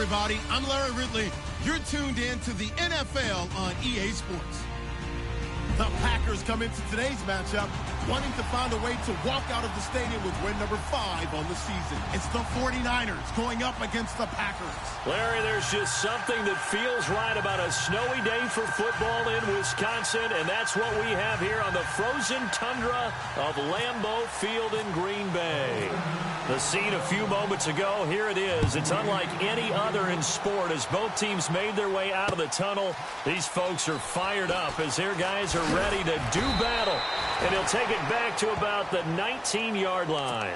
everybody. I'm Larry Ridley. You're tuned in to the NFL on EA Sports. The Packers come into today's matchup wanting to find a way to walk out of the stadium with win number 5 on the season. It's the 49ers going up against the Packers. Larry, there's just something that feels right about a snowy day for football in Wisconsin, and that's what we have here on the frozen tundra of Lambeau Field in Green Bay. The scene a few moments ago, here it is. It's unlike any other in sport as both teams made their way out of the tunnel. These folks are fired up as their guys are ready to do battle. And he'll take it back to about the 19-yard line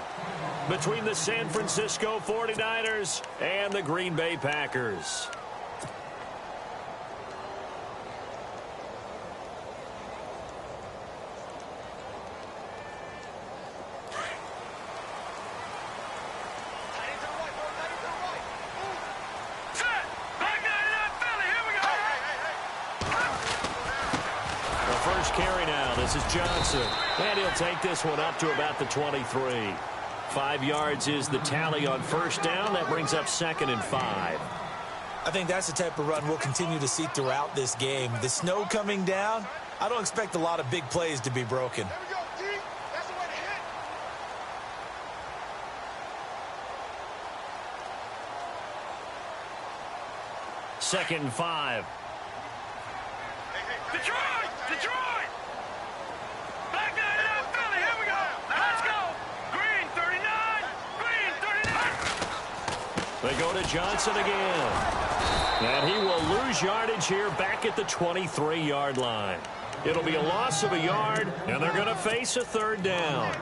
between the San Francisco 49ers and the Green Bay Packers. Carry now. This is Johnson. And he'll take this one up to about the 23. 5 yards is the tally on first down. That brings up 2nd and 5. I think that's the type of run we'll continue to see throughout this game. The snow coming down, I don't expect a lot of big plays to be broken. There we go, D. That's the way to hit. 2nd and 5. Detroit! Detroit! Back nine it up, Philly. Here we go. Let's go. Green 39. Green 39. They go to Johnson again. And he will lose yardage here back at the 23-yard line. It'll be a loss of a yard, and they're going to face a 3rd down.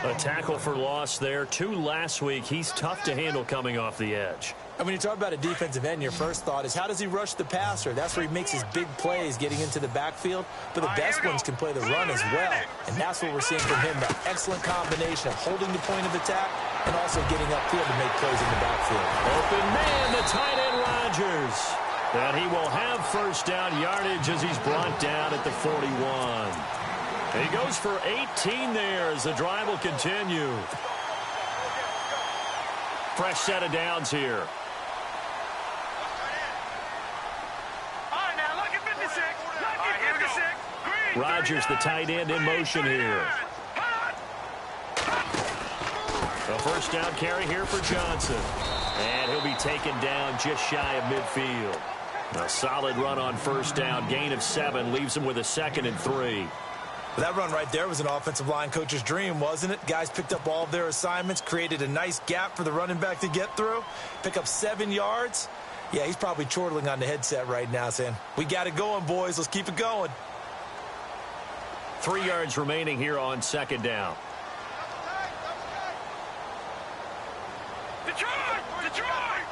A tackle for loss there. 2 last week. He's tough to handle coming off the edge. And when you talk about a defensive end, your first thought is how does he rush the passer? That's where he makes his big plays getting into the backfield. But the best ones can play the run as well. And that's what we're seeing from him, that excellent combination of holding the point of attack and also getting upfield to make plays in the backfield. Open man, the tight end Rodgers. And he will have first down yardage as he's brought down at the 41. And he goes for 18 there as the drive will continue. Fresh set of downs here. Rodgers, the tight end, in motion here. A first down carry here for Johnson. And he'll be taken down just shy of midfield. A solid run on first down. Gain of 7 leaves him with a 2nd and 3. That run right there was an offensive line coach's dream, wasn't it? Guys picked up all of their assignments, created a nice gap for the running back to get through, pick up 7 yards. Yeah, he's probably chortling on the headset right now saying, we got it going, boys. Let's keep it going. 3 yards remaining here on 2nd down. Detroit! Detroit!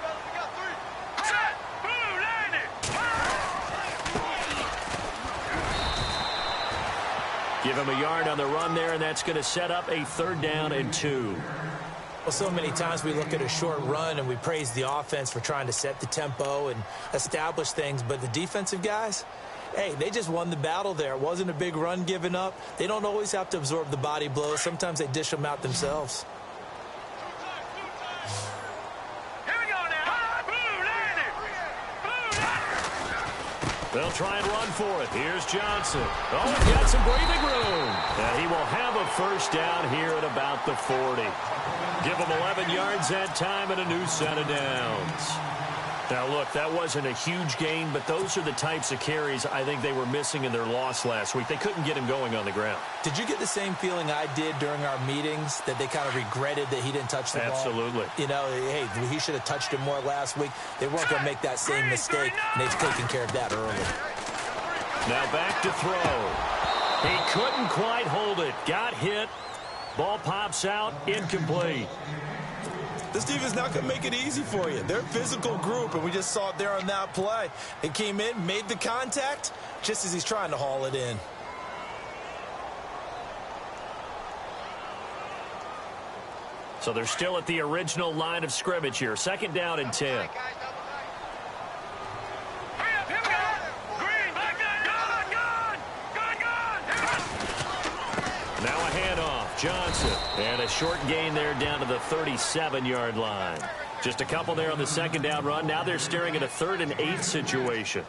Set! Blue, landed! Give him a yard on the run there, and that's going to set up a 3rd down and 2. Well, so many times we look at a short run and we praise the offense for trying to set the tempo and establish things, but the defensive guys, hey, they just won the battle there. It wasn't a big run given up. They don't always have to absorb the body blows. Sometimes they dish them out themselves. Here we go now. Blue, landed! Blue, landed! They'll try and run for it. Here's Johnson. Oh, he's got some breathing room. And he will have a first down here at about the 40. Give him 11 yards that time and a new set of downs. Now, look, that wasn't a huge gain, but those are the types of carries I think they were missing in their loss last week. They couldn't get him going on the ground. Did you get the same feeling I did during our meetings, that they kind of regretted that he didn't touch the ball? Absolutely. You know, hey, he should have touched it more last week. They weren't going to make that same mistake, and they've taken care of that early. Now back to throw. He couldn't quite hold it. Got hit. Ball pops out. Incomplete. This defense not going to make it easy for you. They're a physical group, and we just saw it there on that play. They came in, made the contact, just as he's trying to haul it in. So they're still at the original line of scrimmage here. 2nd down and 10. Now a handoff. Johnson. And a short gain there down to the 37-yard line. Just a couple there on the second down run. Now they're staring at a 3rd and 8 situation.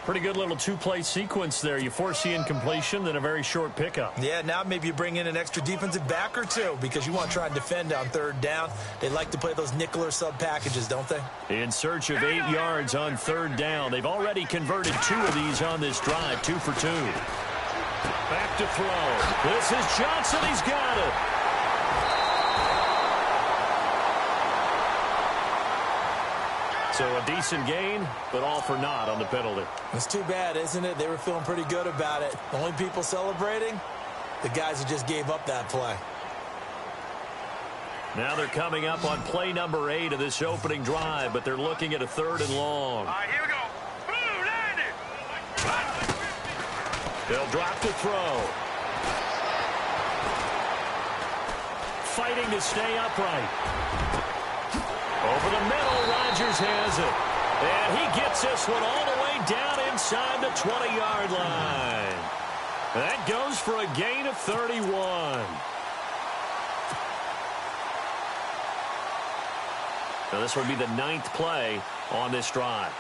Pretty good little two-play sequence there. You force the incompletion, then a very short pickup. Yeah, now maybe you bring in an extra defensive back or two because you want to try and defend on 3rd down. They like to play those nickel or sub packages, don't they? In search of 8 yards on 3rd down. They've already converted 2 of these on this drive, 2 for 2. Back to throw. This is Johnson. He's got it. So a decent gain, but all for naught on the penalty. It's too bad, isn't it? They were feeling pretty good about it. The only people celebrating, the guys who just gave up that play. Now they're coming up on play number 8 of this opening drive, but they're looking at a 3rd and long. All right, here we go. Boom, landed. They'll drop to throw. Fighting to stay upright. Over the middle, Rodgers has it. And he gets this one all the way down inside the 20-yard line. That goes for a gain of 31. Now this would be the 9th play on this drive.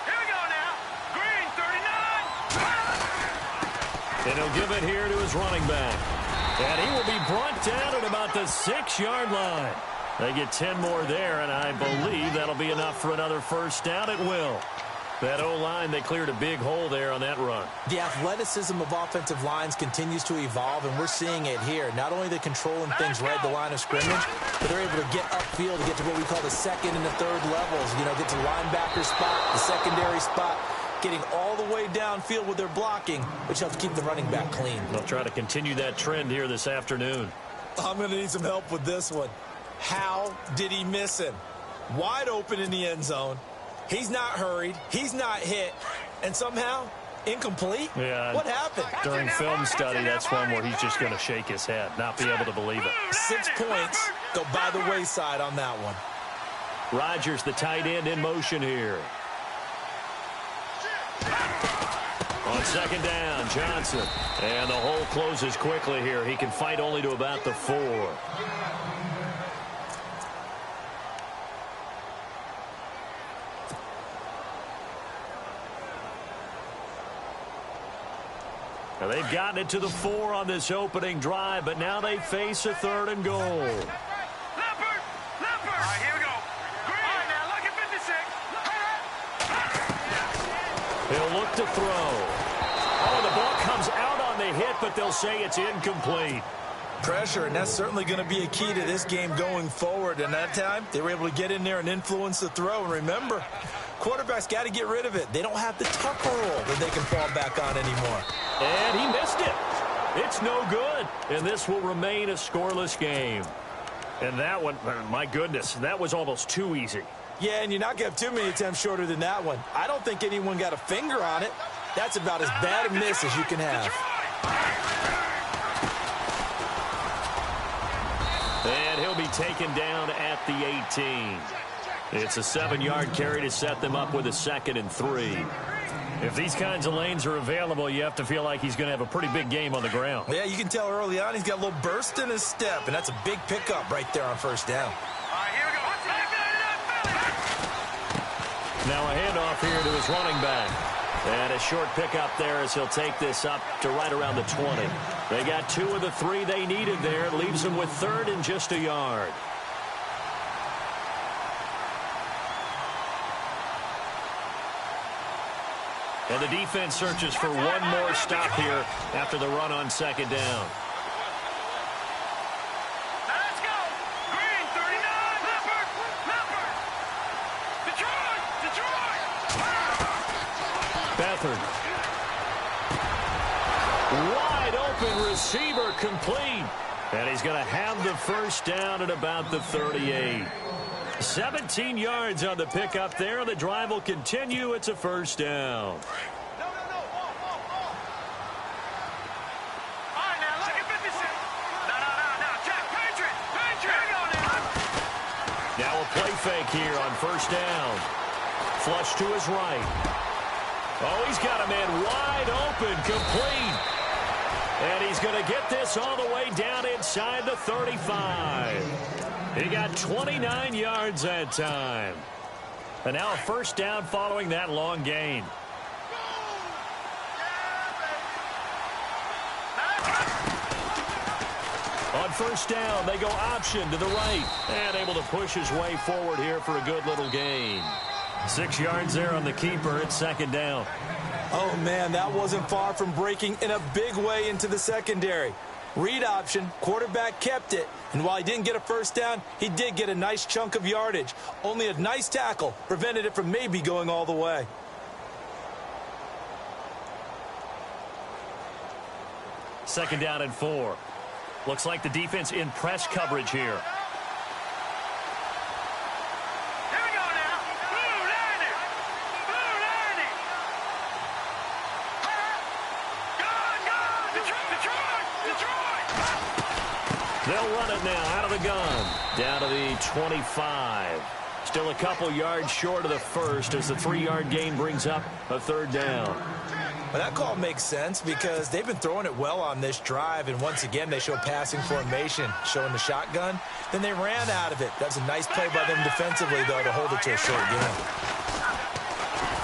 Here we go now. Green, 39. And he'll give it here to his running back. And he will be brought down at about the 6-yard line. They get 10 more there, and I believe that'll be enough for another first down. It will. That O-line, they cleared a big hole there on that run. The athleticism of offensive lines continues to evolve, and we're seeing it here. Not only are they controlling things right at the line of scrimmage, but they're able to get upfield to get to what we call the 2nd and the 3rd levels. You know, get to linebacker spot, the secondary spot, getting all the way downfield with their blocking, which helps keep the running back clean. They'll try to continue that trend here this afternoon. I'm going to need some help with this one. How did he miss him? Wide open in the end zone. He's not hurried. He's not hit. And somehow, incomplete? Yeah. What happened? During film study, that's one where he's just going to shake his head, not be able to believe it. 6 points go by the wayside on that one. Rodgers, the tight end, in motion here. On second down, Johnson. And the hole closes quickly here. He can fight only to about the 4. Now they've gotten it to the 4 on this opening drive, but now they face a 3rd and goal. Leopard! Leopard! All right, here we go. Green. All right, now, look at 56. He'll look to throw. Oh, the ball comes out on the hit, but they'll say it's incomplete. Pressure, and that's certainly going to be a key to this game going forward. And that time, they were able to get in there and influence the throw. And remember, quarterbacks got to get rid of it. They don't have the tucker roll that they can fall back on anymore. And he missed it. It's no good. And this will remain a scoreless game. And that one, my goodness, that was almost too easy. Yeah, and you're not going to have too many attempts shorter than that one. I don't think anyone got a finger on it. That's about as bad a miss as you can have. And he'll be taken down at the 18. It's a 7-yard carry to set them up with a 2nd and 3. If these kinds of lanes are available, you have to feel like he's going to have a pretty big game on the ground. Yeah, you can tell early on he's got a little burst in his step, and that's a big pickup right there on first down. All right, here we go. Now a handoff here to his running back. And a short pickup there as he'll take this up to right around the 20. They got 2 of the 3 they needed there. It leaves them with 3rd and just a yard. And the defense searches for one more stop here after the run on second down. Now let's go. Green, 39. Leopard. Leopard. Detroit. Detroit. Beathard. Wide open receiver complete. And he's going to have the first down at about the 38. 17 yards on the pickup there. The drive will continue. It's a first down. All right, now look at 56. No. Check. Patriot. Patriot. Now a play fake here on first down. Flush to his right. Oh, he's got a man wide open, complete. And he's going to get this all the way down inside the 35. He got 29 yards that time. And now a first down following that long gain. On first down, they go option to the right. And able to push his way forward here for a good little gain. 6 yards there on the keeper. It's second down. Oh, man, that wasn't far from breaking in a big way into the secondary. Read option, quarterback kept it, and while he didn't get a first down, he did get a nice chunk of yardage. Only a nice tackle prevented it from maybe going all the way. Second down and 4. Looks like the defense in press coverage here. They'll run it now out of the gun. Down to the 25. Still a couple yards short of the first as the 3-yard gain brings up a third down. Well, that call makes sense because they've been throwing it well on this drive, and once again they show passing formation, showing the shotgun. Then they ran out of it. That's a nice play by them defensively, though, to hold it to a short gain.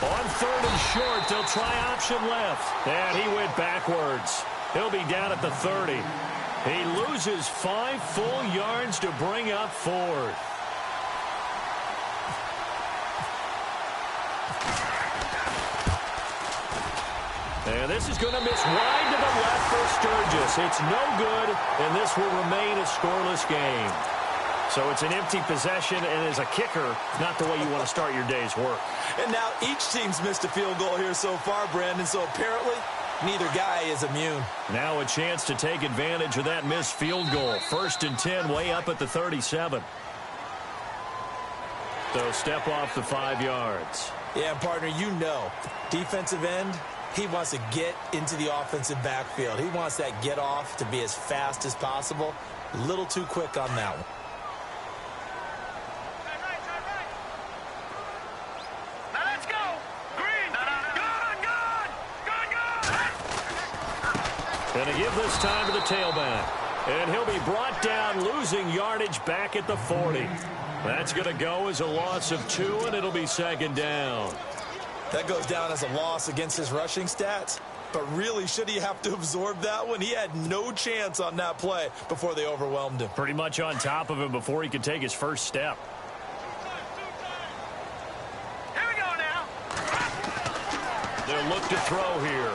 On third and short, they'll try option left. And he went backwards. He'll be down at the 30. He loses 5 full yards to bring up fourth. And this is going to miss wide to the left for Sturgis. It's no good, and this will remain a scoreless game. So it's an empty possession, and as a kicker, not the way you want to start your day's work. And now each team's missed a field goal here so far, Brandon, so apparently neither guy is immune. Now a chance to take advantage of that missed field goal. 1st and 10, way up at the 37. So step off the 5 yards. Yeah, partner, you know, defensive end, he wants to get into the offensive backfield. He wants that get off to be as fast as possible. A little too quick on that one. Going to give this time to the tailback. And he'll be brought down, losing yardage back at the 40. That's going to go as a loss of 2, and it'll be second down. That goes down as a loss against his rushing stats. But really, should he have to absorb that one? He had no chance on that play before they overwhelmed him. Pretty much on top of him before he could take his first step. Here we go now. They'll look to throw here.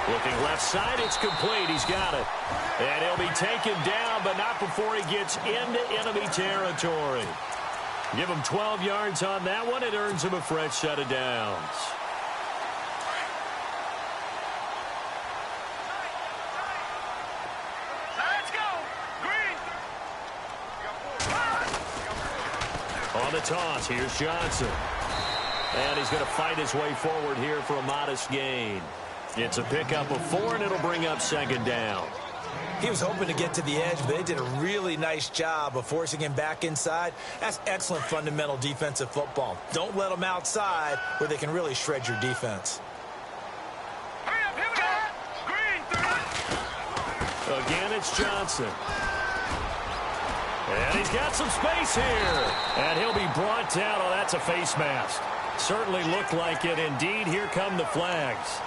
Looking left side, it's complete. He's got it. And he'll be taken down, but not before he gets into enemy territory. Give him 12 yards on that one. It earns him a fresh set of downs. Let's go. Green. On the toss, here's Johnson. And he's going to fight his way forward here for a modest gain. It's a pickup of 4, and it'll bring up second down. He was hoping to get to the edge, but they did a really nice job of forcing him back inside. That's excellent fundamental defensive football. Don't let them outside where they can really shred your defense. Hurry up, here we go. Green, 30. Again, it's Johnson. And he's got some space here. And he'll be brought down. Oh, that's a face mask. Certainly looked like it. Indeed, here come the flags.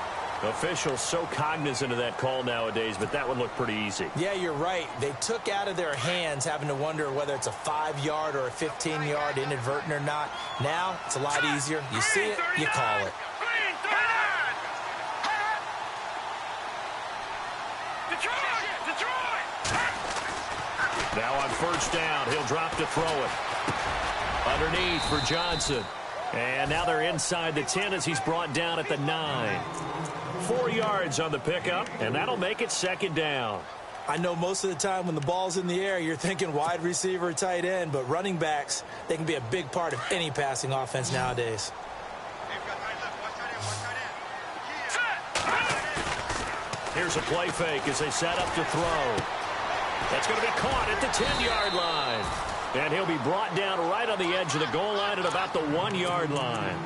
Officials so cognizant of that call nowadays, but that would look pretty easy. Yeah, you're right. They took out of their hands having to wonder whether it's a 5-yard or a 15-yard inadvertent or not. Now, it's a lot easier. You see it, you call it. Green, 39. Detroit. Now on first down, he'll drop to throw it. Underneath for Johnson. And now they're inside the 10 as he's brought down at the 9. 4 yards on the pickup, and that'll make it second down. I know most of the time when the ball's in the air, you're thinking wide receiver, tight end, but running backs, they can be a big part of any passing offense nowadays. Here's a play fake as they set up to throw. That's going to be caught at the 10-yard line. And he'll be brought down right on the edge of the goal line at about the 1-yard line.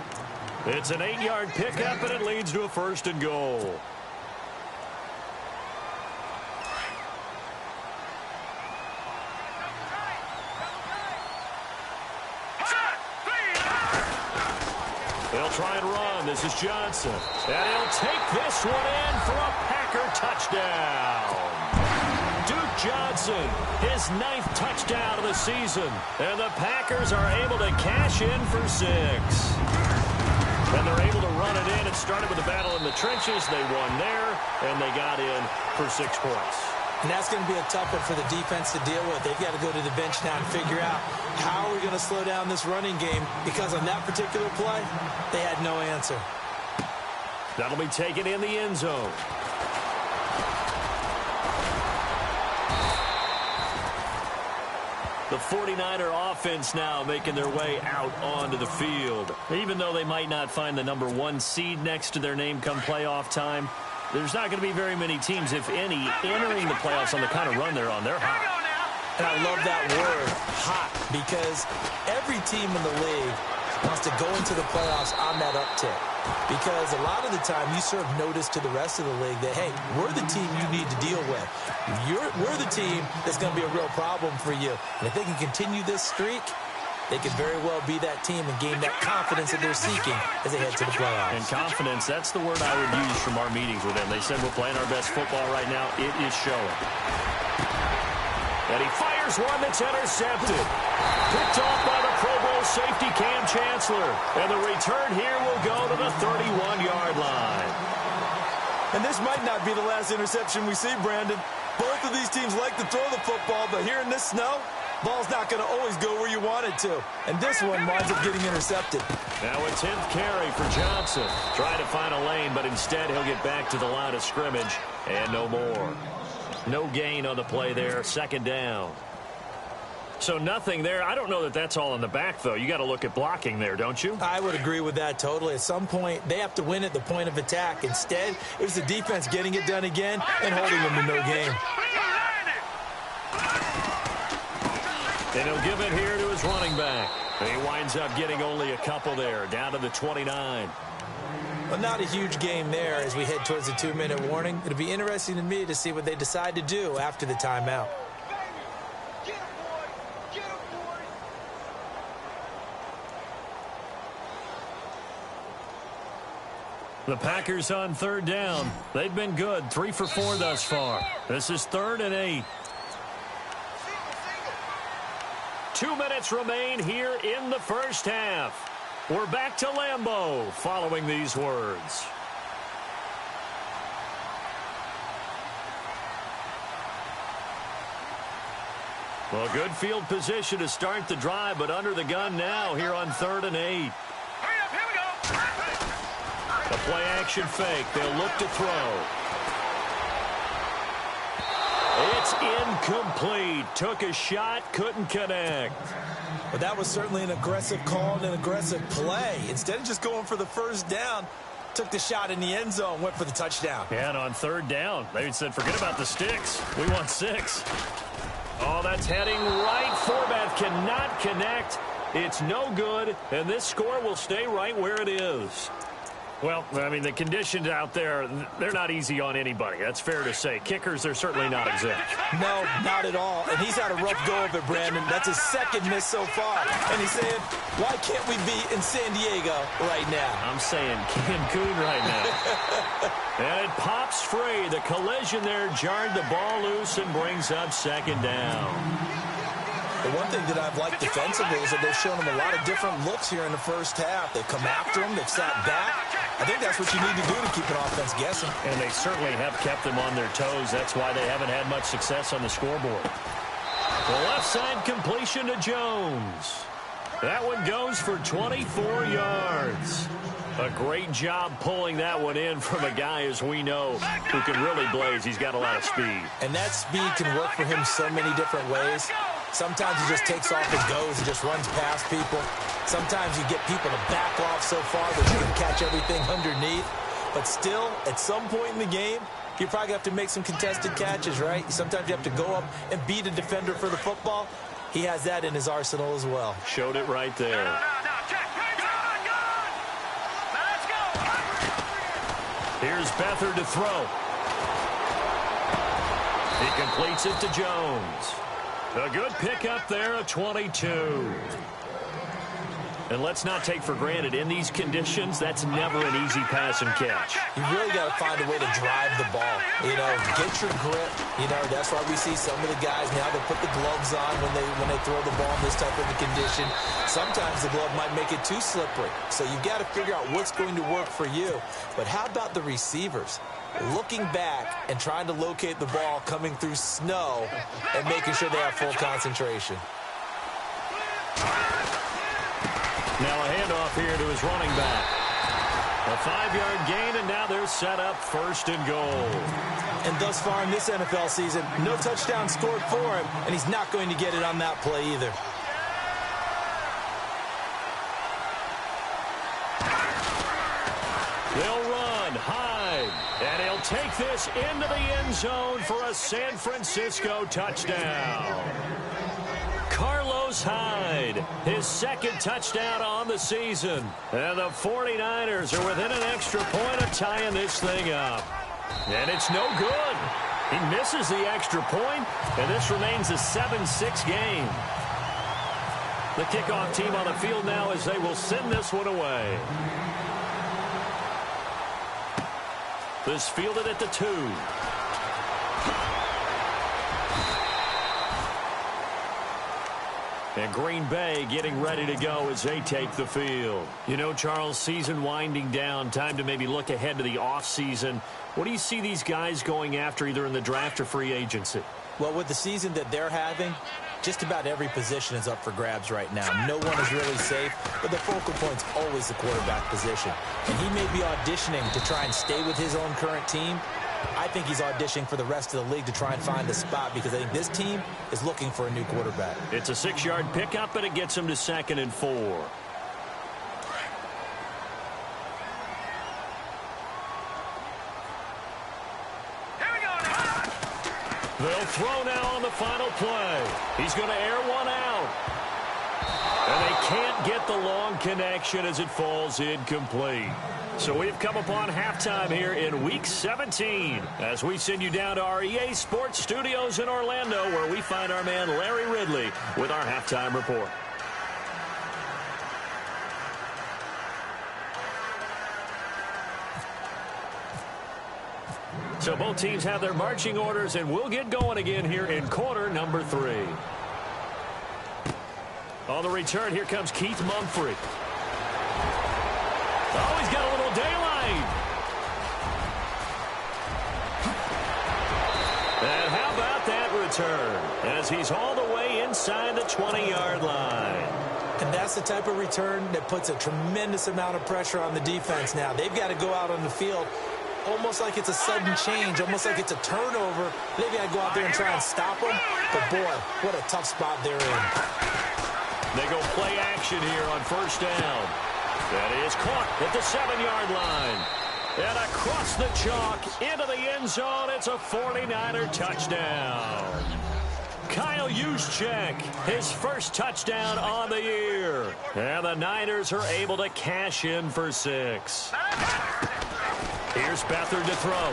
It's an 8-yard pickup, and it leads to a 1st and goal. They'll try and run. This is Johnson. And he'll take this one in for a Packer touchdown. Duke Johnson, his 9th touchdown of the season. And the Packers are able to cash in for 6. And they're able to run it in. It started with a battle in the trenches. They won there, and they got in for 6 points. And that's going to be a tough one for the defense to deal with. They've got to go to the bench now and figure out how are we going to slow down this running game, because on that particular play, they had no answer. That'll be taken in the end zone. The 49er offense now making their way out onto the field. Even though they might not find the number 1 seed next to their name come playoff time, there's not going to be very many teams, if any, entering the playoffs on the kind of run they're on. They're hot. And I love that word, hot, because every team in the league wants to go into the playoffs on that uptick. Because a lot of the time you serve notice to the rest of the league that, hey, we're the team you need to deal with. We're the team that's going to be a real problem for you. And if they can continue this streak, they could very well be that team and gain that confidence that they're seeking as they head to the playoffs. And confidence, that's the word I would use from our meetings with them. They said we're playing our best football right now. It is showing. And he fires one that's intercepted. Picked off by the Pro Bowl safety Cam Chancellor. And the return here will go to the 31-yard line. And this might not be the last interception we see, Brandon. Both of these teams like to throw the football, but here in this snow, ball's not going to always go where you want it to. And this one winds up getting intercepted. Now a 10th carry for Johnson. Trying to find a lane, but instead he'll get back to the line of scrimmage. And no more. No gain on the play there. 2nd down. So nothing there. I don't know that that's all in the back, though. You got to look at blocking there, don't you? I would agree with that totally. At some point, they have to win at the point of attack. Instead, it was the defense getting it done again and holding them to no gain. And he'll give it here to his running back. He winds up getting only a couple there, down to the 29. Well, not a huge game there as we head towards the 2-minute warning. It'll be interesting to me to see what they decide to do after the timeout. The Packers on 3rd down. They've been good, 3 for 4 thus far. This is 3rd and 8. 2 minutes remain here in the first half. We're back to Lambeau following these words. Well, good field position to start the drive, but under the gun now here on 3rd and 8. A play action fake. They'll look to throw. It's incomplete. Took a shot, couldn't connect. But that was certainly an aggressive call and an aggressive play. Instead of just going for the first down, took the shot in the end zone, went for the touchdown. Yeah, and on 3rd down, they said, forget about the sticks. We want 6. Oh, that's heading right. Forbath cannot connect. It's no good, and this score will stay right where it is. Well, I mean, the conditions out there, they're not easy on anybody. That's fair to say. Kickers, they're certainly not exempt. No, not at all. And he's had a rough go of it, Brandon. That's his 2nd miss so far. And he's saying, why can't we be in San Diego right now? I'm saying Cancun right now. And it pops free. The collision there jarred the ball loose and brings up 2nd down. The one thing that I've liked defensively is that they've shown them a lot of different looks here in the first half. They've come after them. They've sat back. I think that's what you need to do to keep an offense guessing. And they certainly have kept them on their toes. That's why they haven't had much success on the scoreboard. The left side completion to Jones. That one goes for 24 yards. A great job pulling that one in from a guy, as we know, who can really blaze. He's got a lot of speed. And that speed can work for him so many different ways. Sometimes he just takes off and goes and just runs past people. Sometimes you get people to back off so far that you can catch everything underneath. But still, at some point in the game, you probably have to make some contested catches, right? Sometimes you have to go up and beat a defender for the football. He has that in his arsenal as well. Showed it right there. Here's Beathard to throw. He completes it to Jones. A good pickup there, a 22. And let's not take for granted, in these conditions, that's never an easy pass and catch. You really got to find a way to drive the ball. You know, get your grip. You know, that's why we see some of the guys now that put the gloves on when they throw the ball in this type of a condition. Sometimes the glove might make it too slippery. So you've got to figure out what's going to work for you. But how about the receivers? Looking back and trying to locate the ball coming through snow and making sure they have full concentration. Now a handoff here to his running back. A 5-yard gain, and now they're set up 1st and goal. And thus far in this NFL season, no touchdown scored for him, and he's not going to get it on that play either. They'll run, hide, and he'll take this into the end zone for a San Francisco touchdown. Carlos Hyde, his 2nd touchdown on the season. And the 49ers are within an extra point of tying this thing up. And it's no good. He misses the extra point, and this remains a 7-6 game. The kickoff team on the field now as they will send this one away. This fielded at the 2. And Green Bay getting ready to go as they take the field. You know, Charles, season winding down, time to maybe look ahead to the offseason. What do you see these guys going after either in the draft or free agency? Well, with the season that they're having, just about every position is up for grabs right now. No one is really safe, but the focal point's always the quarterback position. And he may be auditioning to try and stay with his own current team. I think he's auditioning for the rest of the league to try and find a spot because I think this team is looking for a new quarterback. It's a 6-yard pickup, and it gets him to 2nd and 4. They'll throw now on the final play. He's going to air one out. And they can't get the long connection as it falls incomplete. So we've come upon halftime here in Week 17 as we send you down to our EA Sports Studios in Orlando where we find our man Larry Ridley with our halftime report. So both teams have their marching orders, and we'll get going again here in quarter number 3. On the return, here comes Keith Mumphrey. Oh, he's got a little daylight. And how about that return as he's all the way inside the 20-yard line. And that's the type of return that puts a tremendous amount of pressure on the defense now. They've got to go out on the field almost like it's a sudden change, almost like it's a turnover. They've got to go out there and try and stop them. But, boy, what a tough spot they're in. They go play action here on 1st down. That is caught at the 7-yard line. And across the chalk into the end zone, it's a 49er touchdown. Kyle Juszczyk, his first touchdown on the year. And the Niners are able to cash in for 6. Here's Beathard to throw.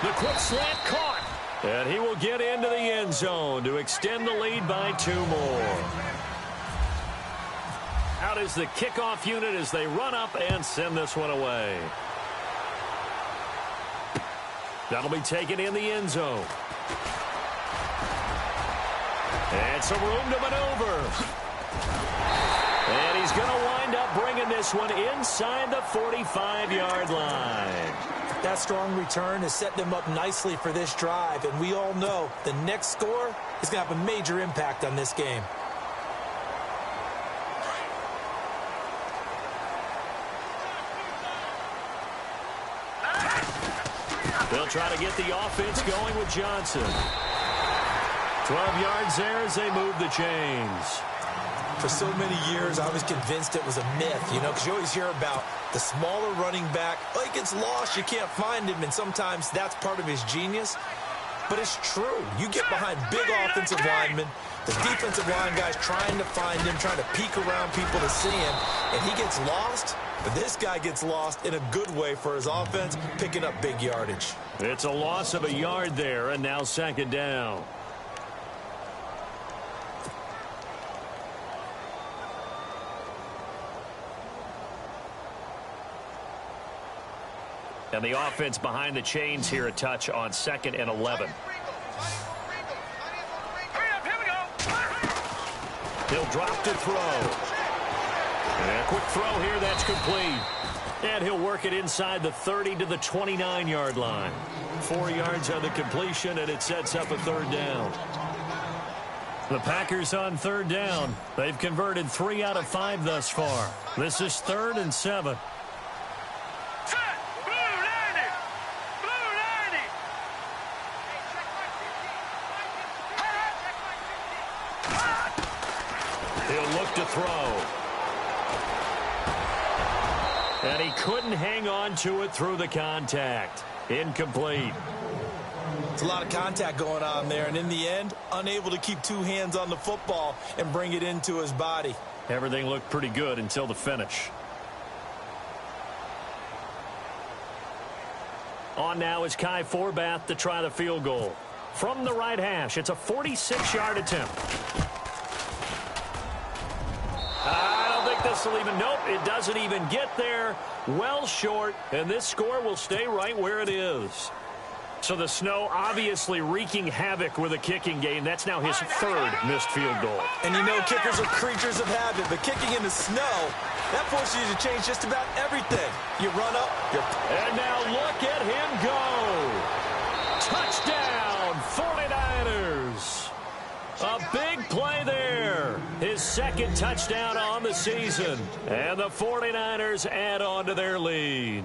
The quick slant caught. And he will get into the end zone to extend the lead by 2 more. Out is the kickoff unit as they run up and send this one away. That'll be taken in the end zone. And some room to maneuver. And he's going to wind up bringing this one inside the 45-yard line. That strong return has set them up nicely for this drive, and we all know the next score is going to have a major impact on this game. They'll try to get the offense going with Johnson. 12 yards there as they move the chains. For so many years, I was convinced it was a myth, you know, because you always hear about the smaller running back. Oh, he gets lost, you can't find him, and sometimes that's part of his genius. But it's true. You get behind big offensive linemen, the defensive line guys trying to find him, trying to peek around people to see him, and he gets lost. But this guy gets lost in a good way for his offense, picking up big yardage. It's a loss of a yard there, and now 2nd down. And the offense behind the chains here a touch on 2nd and 11. He'll drop to throw. And a quick throw here, that's complete. And he'll work it inside the 30 to the 29-yard line. 4 yards on the completion, and it sets up a 3rd down. The Packers on 3rd down. They've converted 3 out of 5 thus far. This is 3rd and 7. He'll look to throw. And he couldn't hang on to it through the contact. Incomplete. It's a lot of contact going on there, and in the end, unable to keep 2 hands on the football and bring it into his body. Everything looked pretty good until the finish. On now is Kai Forbath to try the field goal. From the right hash, it's a 46-yard attempt. I don't think this will even, nope, it doesn't even get there. Well short, and this score will stay right where it is. So the snow obviously wreaking havoc with a kicking game. That's now his 3rd missed field goal. And you know kickers are creatures of habit, but kicking in the snow, that forces you to change just about everything. You run up, and now look at him go. Touchdown, 49ers. A big play there. His 2nd touchdown on the season. And the 49ers add on to their lead.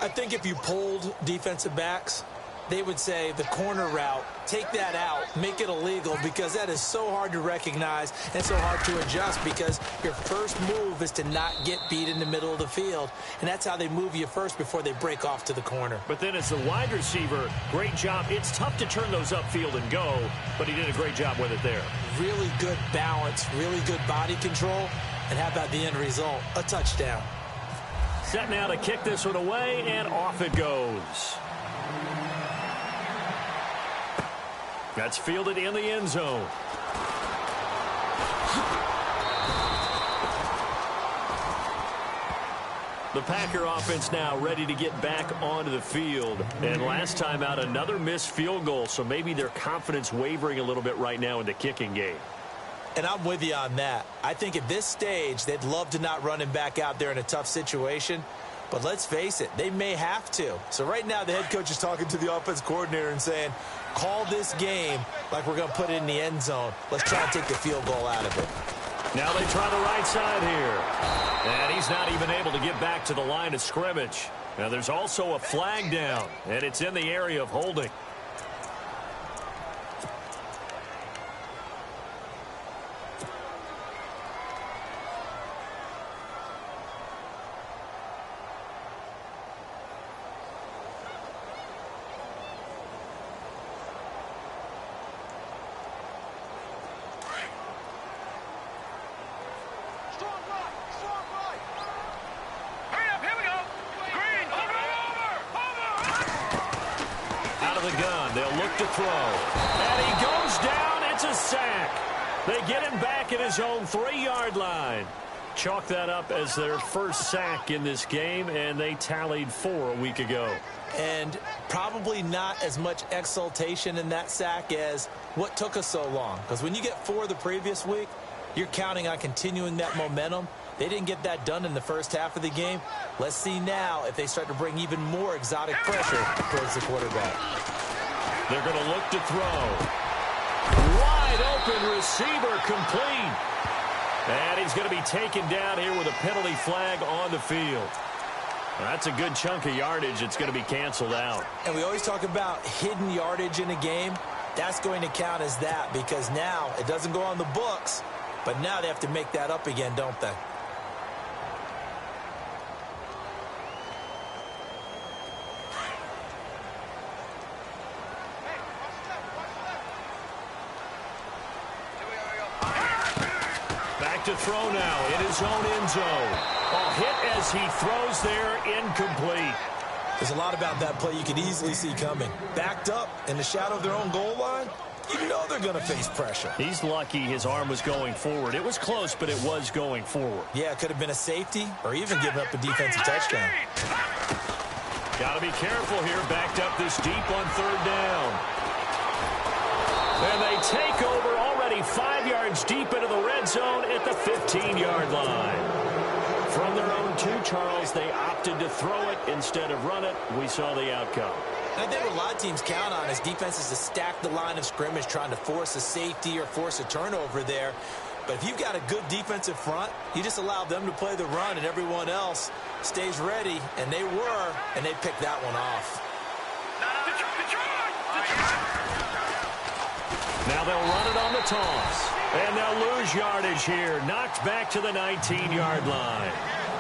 I think if you polled defensive backs, they would say the corner route, take that out, make it illegal, because that is so hard to recognize and so hard to adjust, because your first move is to not get beat in the middle of the field, and that's how they move you first before they break off to the corner. But then as the wide receiver, great job. It's tough to turn those upfield and go, but he did a great job with it there. Really good balance, really good body control, and how about the end result? A touchdown. Set now to kick this one away, and off it goes. That's fielded in the end zone. The Packer offense now ready to get back onto the field. And last time out, another missed field goal, so maybe their confidence wavering a little bit right now in the kicking game. And I'm with you on that. I think at this stage, they'd love to not run him back out there in a tough situation. But let's face it, they may have to. So right now, the head coach is talking to the offense coordinator and saying, call this game like we're going to put it in the end zone. Let's try and take the field goal out of it. Now they try the right side here. And he's not even able to get back to the line of scrimmage. Now there's also a flag down, and it's in the area of holding. To throw. And he goes down. It's a sack. They get him back at his own 3-yard line. Chalk that up as their first sack in this game, and they tallied 4 a week ago. And probably not as much exultation in that sack as what took us so long. Because when you get 4 the previous week, you're counting on continuing that momentum. They didn't get that done in the first half of the game. Let's see now if they start to bring even more exotic pressure towards the quarterback. They're going to look to throw. Wide open receiver, complete. And he's going to be taken down here with a penalty flag on the field. That's a good chunk of yardage. It's going to be canceled out. And we always talk about hidden yardage in a game. That's going to count as that, because now it doesn't go on the books, but now they have to make that up again, don't they? To throw now in his own end zone. A hit as he throws there, incomplete. There's a lot about that play you could easily see coming. Backed up in the shadow of their own goal line, you know they're going to face pressure. He's lucky his arm was going forward. It was close, but it was going forward. Yeah, it could have been a safety or even giving up a defensive touchdown. Got to be careful here, backed up this deep on third down. And they take over already 5 yards deep into the red zone at the 15-yard line. From their own 2, Charles, they opted to throw it instead of run it. We saw the outcome. I think what a lot of teams count on is defenses to stack the line of scrimmage, trying to force a safety or force a turnover there. But if you've got a good defensive front, you just allow them to play the run and everyone else stays ready, and they were, and they picked that one off. Now they'll run it on the toss, and they'll lose yardage here, knocked back to the 19-yard line.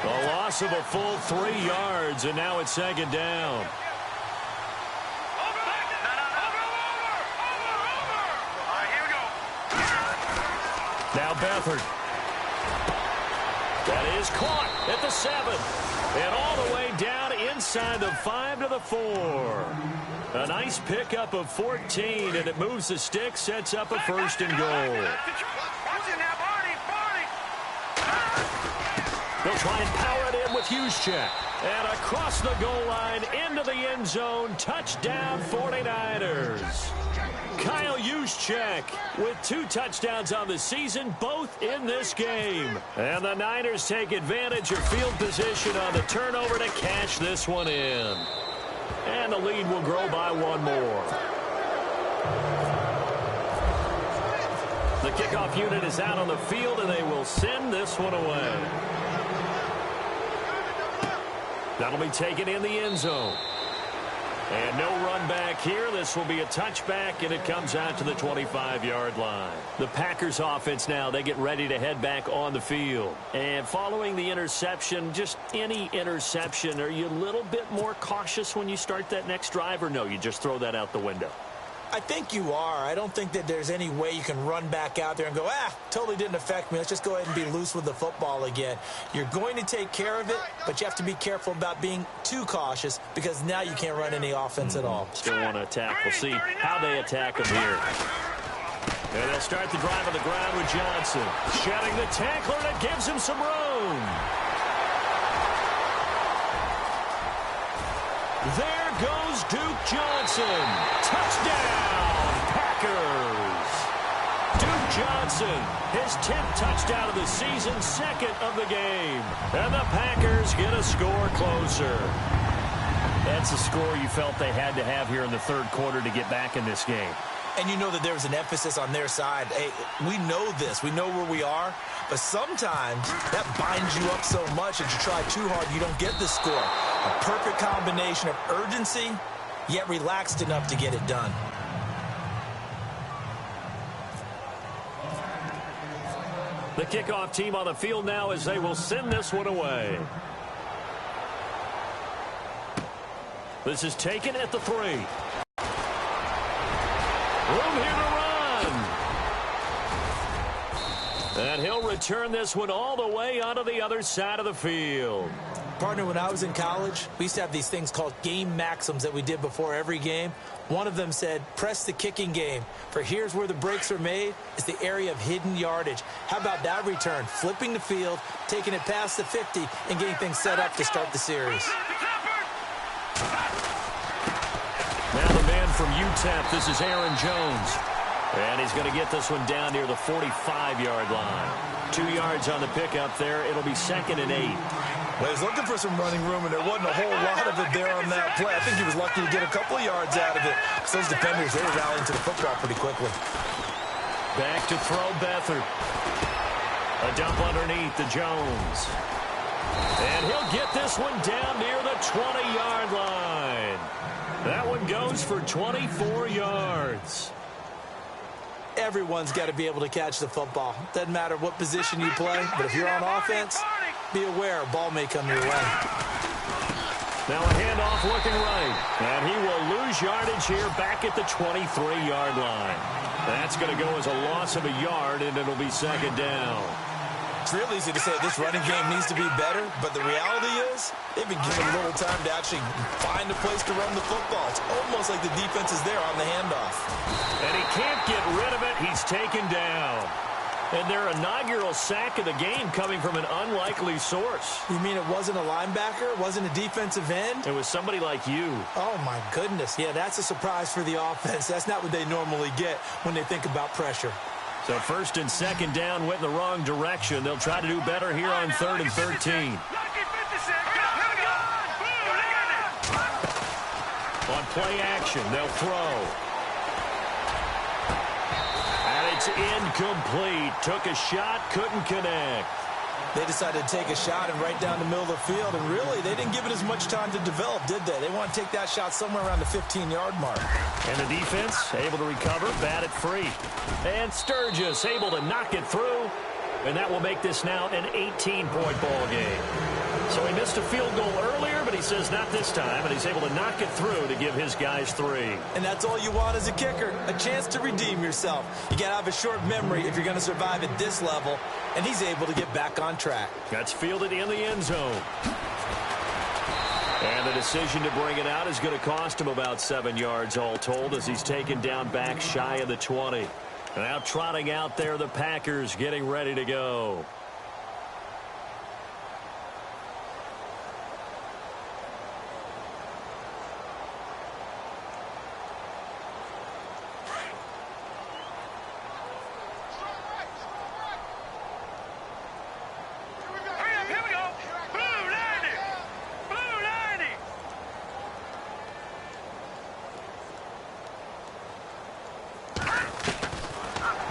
A loss of a full 3 yards, and now it's second down. Now Beathard. That is caught at the 7. And all the way down inside the 5 to the 4. A nice pickup of 14, and it moves the stick, sets up a 1st and goal. They'll try and power it in with Juszczyk. And across the goal line into the end zone. Touchdown 49ers. Kyle Juszczyk with 2 touchdowns on the season, both in this game. And the Niners take advantage of field position on the turnover to cash this one in. And the lead will grow by 1 more. The kickoff unit is out on the field, and they will send this one away. That'll be taken in the end zone. And no run back here. This will be a touchback, and it comes out to the 25-yard line. The Packers offense now, they get ready to head back on the field. And following the interception, just any interception, are you a little bit more cautious when you start that next drive, or no, you just throw that out the window? I think you are. I don't think that there's any way you can run back out there and go, totally didn't affect me. Let's just go ahead and be loose with the football again. You're going to take care of it, but you have to be careful about being too cautious because now you can't run any offense at all. Still want to attack. We'll see how they attack them here. And they'll start the drive on the ground with Johnson. Shedding the tackler that gives him some room. There goes Duke Johnson. Touchdown, Packers. Duke Johnson, his 10th touchdown of the season, 2nd of the game. And the Packers get a score closer. That's a score you felt they had to have here in the 3rd quarter to get back in this game. And you know that there was an emphasis on their side. Hey, we know this. We know where we are. But sometimes that binds you up so much that you try too hard, you don't get the score. A perfect combination of urgency, yet relaxed enough to get it done. The kickoff team on the field now as they will send this one away. This is taken at the 3. Room here to run. And he'll return this one all the way onto the other side of the field. Partner, when I was in college, we used to have these things called game maxims that we did before every game. One of them said, press the kicking game. For here's where the breaks are made, is the area of hidden yardage. How about that return? Flipping the field, taking it past the 50, and getting things set up to start the series. Now the man from UTEP, this is Aaron Jones. And he's going to get this one down near the 45-yard line. 2 yards on the pickup there. It'll be 2nd and 8. Well, he was looking for some running room, and there wasn't a whole lot of it there on that play. I think he was lucky to get a couple of yards out of it. Because those defenders, they were rallying to the football pretty quickly. Back to throw Beathard. A dump underneath to Jones. And he'll get this one down near the 20-yard line. That one goes for 24 yards. Everyone's got to be able to catch the football. Doesn't matter what position you play, but if you're on offense, be aware a ball may come your way. Now a handoff looking right. And he will lose yardage here back at the 23-yard line. That's going to go as a loss of a yard, and it'll be 2nd down. It's real easy to say this running game needs to be better, but the reality is they've been given a little time to actually find a place to run the football. It's almost like the defense is there on the handoff. And he can't get rid of it. He's taken down. And their inaugural sack of the game coming from an unlikely source. You mean it wasn't a linebacker? It wasn't a defensive end? It was somebody like you. Oh, my goodness. Yeah, that's a surprise for the offense. That's not what they normally get when they think about pressure. So first and second down went in the wrong direction. They'll try to do better here on 3rd and 13. On play action, they'll throw. And it's incomplete. Took a shot, couldn't connect. They decided to take a shot and right down the middle of the field, and really, they didn't give it as much time to develop, did they? They want to take that shot somewhere around the 15-yard mark. And the defense able to recover, bat it free. And Sturgis able to knock it through, and that will make this now an 18-point ball game. So he missed a field goal earlier, but he says not this time, and he's able to knock it through to give his guys 3. And that's all you want as a kicker, a chance to redeem yourself. You got to have a short memory if you're going to survive at this level, and he's able to get back on track. That's fielded in the end zone. And the decision to bring it out is going to cost him about 7 yards all told as he's taken down back shy of the 20. Now trotting out there, the Packers getting ready to go.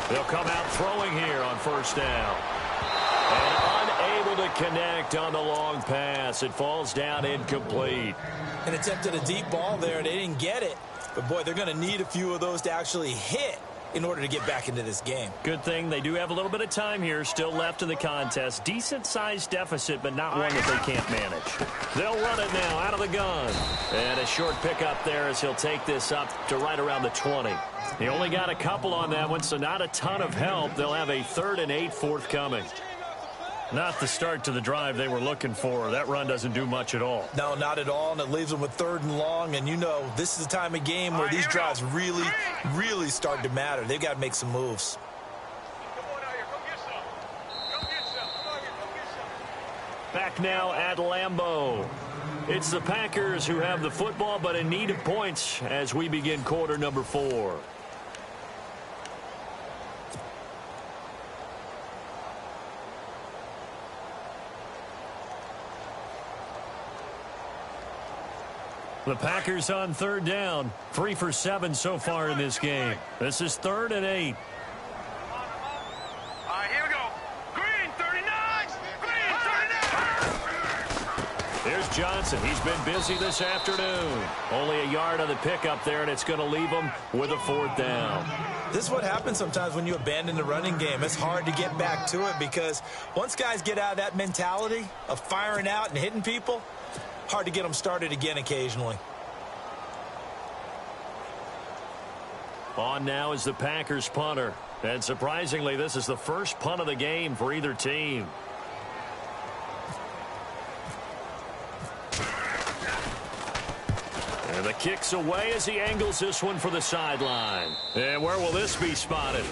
They'll come out throwing here on first down. And unable to connect on the long pass. It falls down incomplete. And attempted a deep ball there. They didn't get it. But, boy, they're going to need a few of those to actually hit in order to get back into this game. Good thing they do have a little bit of time here still left in the contest. Decent-sized deficit, but not one that they can't manage. They'll run it now out of the gun. And a short pickup there as he'll take this up to right around the 20. He only got a couple on that one, so not a ton of help. They'll have a 3rd and 8 forthcoming. Not the start to the drive they were looking for. That run doesn't do much at all. No, not at all, and it leaves them with 3rd and long. And, you know, this is the time of game where these drives really, really start to matter. They've got to make some moves. Back now at Lambeau. It's the Packers who have the football, but in need of points as we begin quarter number 4. The Packers on 3rd down. 3 for 7 so far in this game. This is 3rd and 8. Here we go. Green, 39. Green, 39. Here's Johnson. He's been busy this afternoon. Only a yard on the pickup there, and it's going to leave him with a 4th down. This is what happens sometimes when you abandon the running game. It's hard to get back to it because once guys get out of that mentality of firing out and hitting people, hard to get them started again occasionally. On now is the Packers punter. And surprisingly, this is the first punt of the game for either team. And the kick's away as he angles this one for the sideline. And where will this be spotted?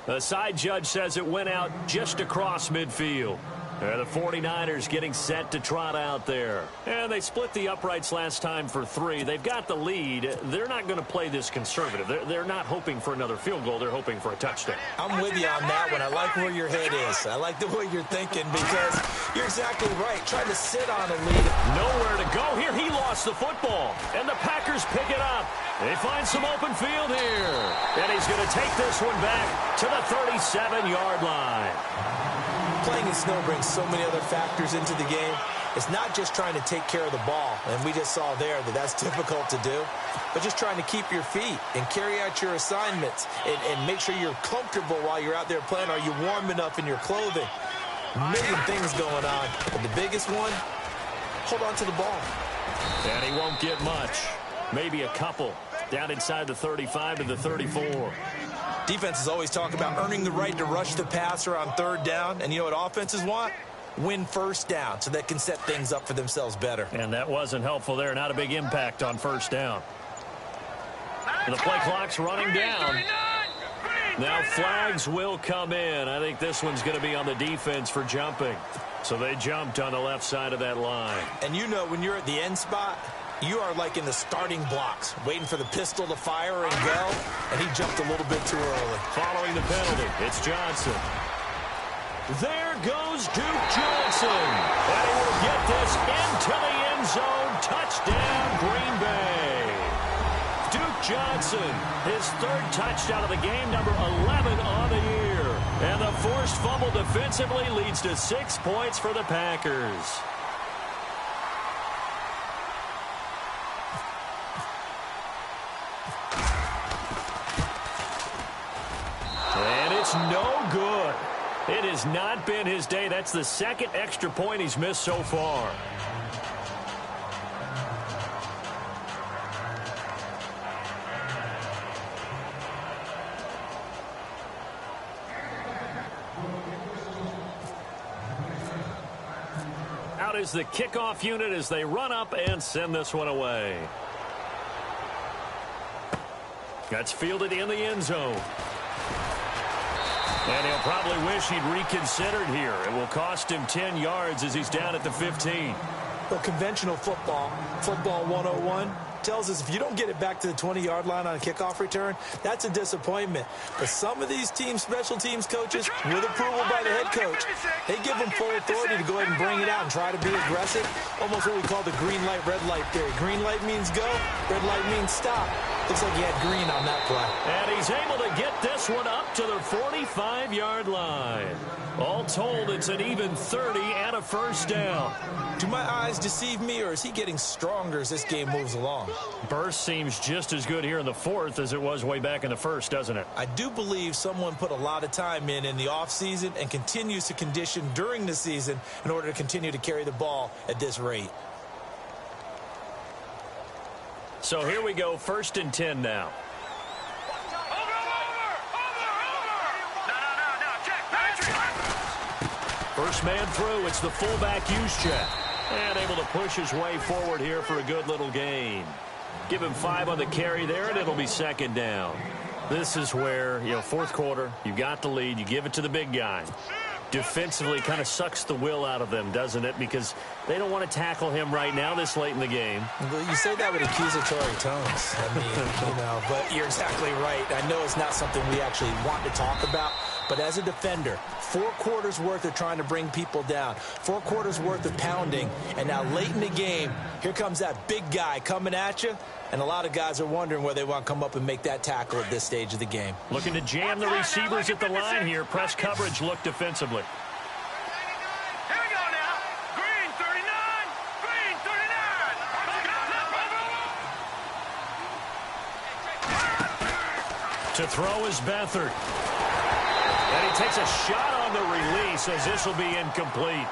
The side judge says it went out just across midfield. And the 49ers getting set to trot out there. And they split the uprights last time for 3. They've got the lead. They're not going to play this conservative. They're not hoping for another field goal. They're hoping for a touchdown. I'm with you on that one. I like where your head is. I like the way you're thinking because you're exactly right. Trying to sit on a lead. Nowhere to go here. He lost the football. And the Packers pick it up. They find some open field here. And he's going to take this one back to the 37-yard line. Playing in snow brings so many other factors into the game. It's not just trying to take care of the ball, and we just saw there that that's difficult to do, but just trying to keep your feet and carry out your assignments and make sure you're comfortable while you're out there playing. Are you warm enough in your clothing? A million things going on, but the biggest one, hold on to the ball. And he won't get much. Maybe a couple. Down inside the 35 to the 34. Defenses always talk about earning the right to rush the passer on 3rd down. And you know what offenses want? Win 1st down so they can set things up for themselves better. And that wasn't helpful there. Not a big impact on 1st down. And the play clock's running down. 39. Green, Now flags will come in. I think this one's going to be on the defense for jumping. So they jumped on the left side of that line. And you know when you're at the end spot, you are like in the starting blocks, waiting for the pistol to fire and go, and he jumped a little bit too early. Following the penalty, it's Johnson. There goes Duke Johnson. And he will get this into the end zone. Touchdown, Green Bay. Duke Johnson, his third touchdown of the game, number 11 on the year. And the forced fumble defensively leads to 6 points for the Packers. And it's no good. It has not been his day. That's the second extra point he's missed so far. Out is the kickoff unit as they run up and send this one away. That's fielded in the end zone. And he'll probably wish he'd reconsidered here. It will cost him 10 yards as he's down at the 15. Well, conventional football 101, tells us if you don't get it back to the 20-yard line on a kickoff return, that's a disappointment. But some of these teams, special teams coaches, with approval by the head coach, they give them full authority to go ahead and bring it out and try to be aggressive. Almost what we call the green light, red light theory. Green light means go, red light means stop. Looks like he had green on that play. And he's able to get this one up to the 45-yard line. All told, it's an even 30 and a first down. Do my eyes deceive me, or is he getting stronger as this game moves along? Burst seems just as good here in the fourth as it was way back in the first, doesn't it? I do believe someone put a lot of time in the offseason and continues to condition during the season in order to continue to carry the ball at this rate. So here we go, 1st and 10 now. First man through, it's the fullback Juszczyk. And able to push his way forward here for a good little gain. Give him 5 on the carry there, and it'll be 2nd down. This is where, fourth quarter, you got the lead, you give it to the big guy. Defensively kind of sucks the will out of them, doesn't it? Because they don't want to tackle him right now this late in the game. Well, you say that with accusatory tones. I mean, but you're exactly right. I know it's not something we actually want to talk about. But as a defender, 4 quarters worth of trying to bring people down, 4 quarters worth of pounding, and now late in the game, here comes that big guy coming at you, and a lot of guys are wondering whether they want to come up and make that tackle at this stage of the game. Looking to jam the receivers at the line here. Press coverage look defensively. Here we go now. Green 39. Green 39. To throw is Beathard. And he takes a shot on the release as this will be incomplete.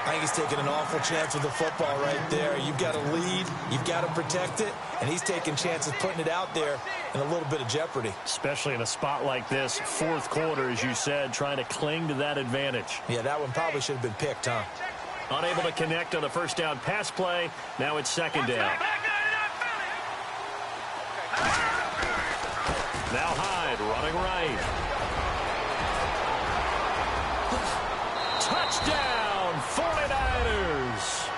I think he's taking an awful chance with the football right there. You've got to lead, you've got to protect it, and he's taking chances putting it out there in a little bit of jeopardy. Especially in a spot like this, fourth quarter, as you said, trying to cling to that advantage. Yeah, that one probably should have been picked, huh? Unable to connect on a first down pass play. Now it's 2nd down. Now Hyde running right. Touchdown, 49ers.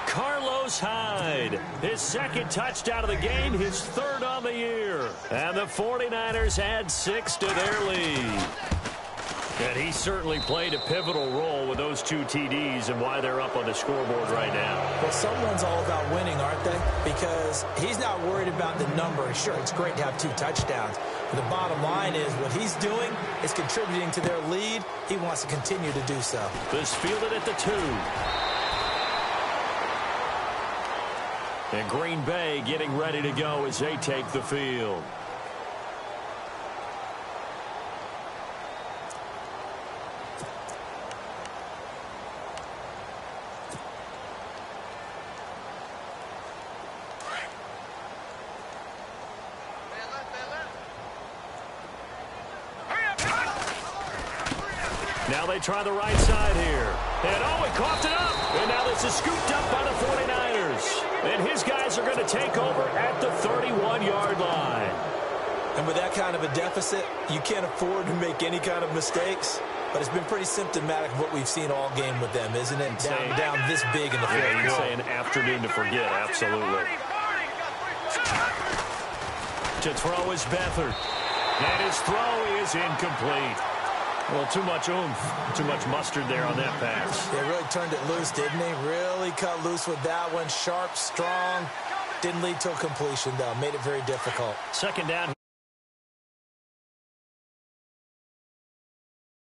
Carlos Hyde, his 2nd touchdown of the game, his 3rd on the year. And the 49ers add 6 to their lead. And he certainly played a pivotal role with those 2 TDs and why they're up on the scoreboard right now. Well, someone's all about winning, aren't they? Because he's not worried about the number. Sure, it's great to have 2 touchdowns. But the bottom line is what he's doing is contributing to their lead. He wants to continue to do so. This fielded at the 2. And Green Bay getting ready to go as they take the field. Now they try the right side here. And he coughed it up. And now this is scooped up by the 49ers. And his guys are going to take over at the 31-yard line. And with that kind of a deficit, you can't afford to make any kind of mistakes. But it's been pretty symptomatic of what we've seen all game with them, isn't it? Down this big in the fourth quarter. You'd say an afternoon to forget, absolutely. To throw is Beathard. And his throw is incomplete. Well, too much oomph, too much mustard there on that pass. They really turned it loose, didn't he? Really cut loose with that one. Sharp, strong. Didn't lead to a completion, though. Made it very difficult. Second down.